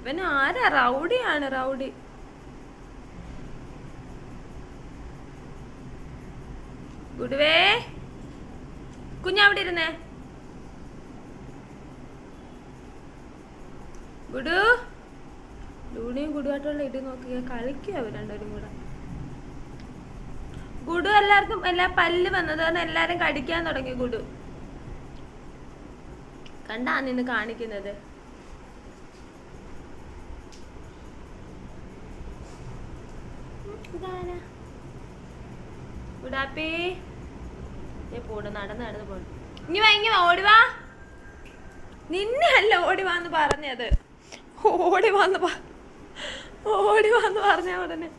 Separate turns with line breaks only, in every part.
ഇവന് ആരാ? റൗഡിയാണ്, റൗഡി. ഗുഡുവേ, കുഞ്ഞവിടെ ഇരുന്നേ. ഗുഡു, ലൂണിയും ഗുഡുവായിട്ടുള്ള ഇടി നോക്കിയാ കളിക്കുക അവർ രണ്ടുപേരും കൂടെ. ഗുഡു എല്ലാവർക്കും പല്ല് വന്നത് കാരണം എല്ലാരും കടിക്കാൻ തുടങ്ങി. ഗുഡു കണ്ടാ നിന്ന് കാണിക്കുന്നത്. ഗുഡാപ്പി പോട്, നടന്ന് പോണു. ഇങ്ങ വാ, ഓടിവാ. നിന്നെ അല്ല ഓടിവാന്ന് പറഞ്ഞത്, ഓടിവാന്ന് പറഞ്ഞ ഉടനെ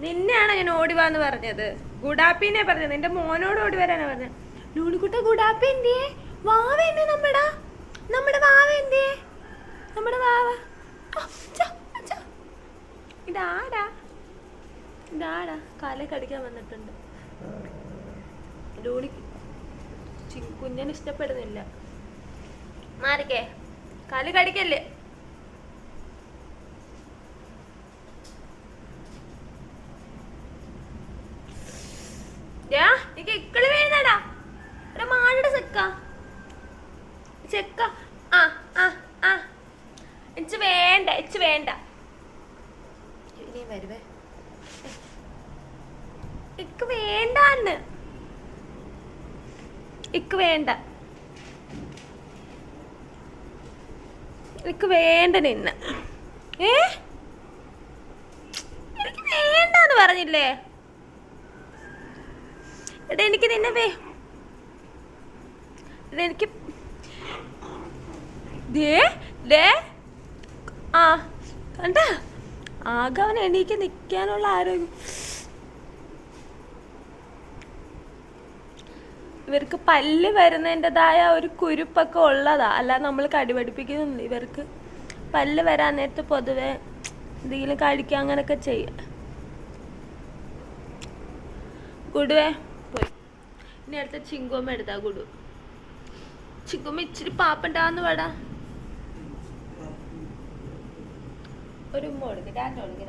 നിന്നെയാണ് ഞാൻ ഓടിവാന്ന് പറഞ്ഞത്. ഗുഡാപ്പിനെ പറഞ്ഞത്, നിന്റെ മോനോട് ഓടി വരാനാ പറഞ്ഞത്. ലൂണിക്കുട്ട, ഗുഡാപ്പി എന്തിയേ? വാവ എന്തിയെ? നമ്മുടെ വാവ എന്തിയെ? നമ്മുടെ വാവ ഇതാടാ കാലെ കടിക്കാൻ വന്നിട്ടുണ്ട്. ലൂണി കുഞ്ഞിന് ഇഷ്ടപ്പെടുന്നില്ല. മാറിക്കേ, കാല് കടിക്കല്ലേ. ഇക്കളി വീഴുന്നടാ. ഒരു മാളുടെ ചെക്ക. ഇച്ച് വേണ്ട. ഇനി വരുവേ. ഇക്ക് വേണ്ടാന്ന്. ഇക്ക് വേണ്ട നിന്ന. എനിക്ക് വേണ്ടാന്ന് പറഞ്ഞില്ലേ? എനിക്ക് നിന്നെ എനിക്ക് കണ്ട ആകെ അവൻ എണീക്ക് നിൽക്കാനുള്ള ആരോഗ്യം. ഇവർക്ക് പല്ല് വരുന്നതിൻ്റെതായ ഒരു കുരുപ്പൊക്കെ ഉള്ളതാ, അല്ലാതെ നമ്മൾ കടിപടിപ്പിക്കുന്നില്ല. ഇവർക്ക് പല്ല് വരാൻ നേരത്ത് പൊതുവെ എന്തെങ്കിലും കഴിക്കുക അങ്ങനെയൊക്കെ ചെയ്യാം. ഗുഡുവേ പോയി. ഇനി അടുത്ത ചിങ്കുമ്മ എടുത്താ. ഗുഡു, ചിങ്കുമ്മ ഇച്ചിരി പാപ്പണ്ടാന്ന് പാടാ. ഒരു ഉമ്മ കൊടുക്ക്, ടാറ്റ കൊടുക്ക്.